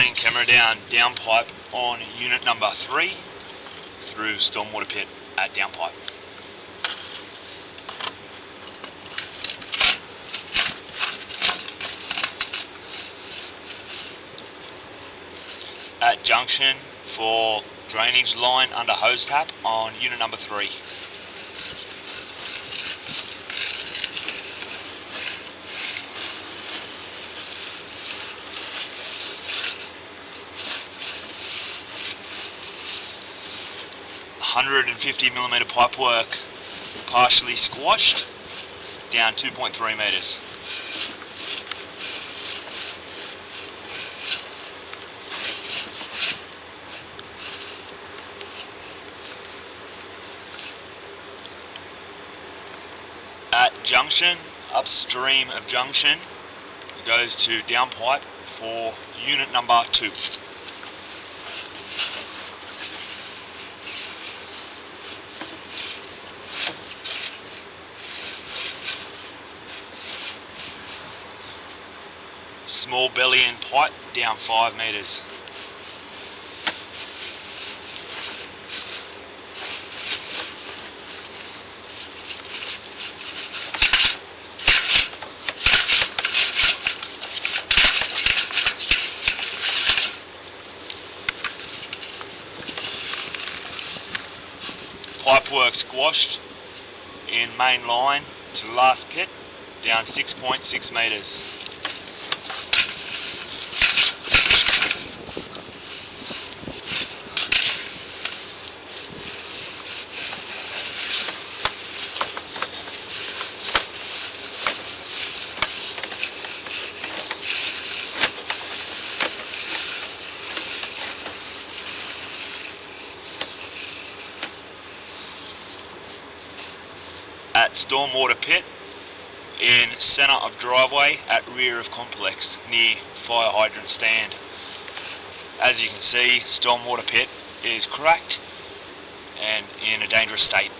running camera downpipe on unit number 3 through stormwater pit at downpipe. At junction for drainage line under hose tap on unit number 3. $150mm pipe work partially squashed down 2.3 metres. At junction, upstream of junction, it goes to downpipe for unit number 2. Small belly end pipe down 5 metres. Pipe work squashed in main line to the last pit down 6.6 metres. At stormwater pit in centre of driveway at rear of complex near fire hydrant stand. As you can see, stormwater pit is cracked and in a dangerous state.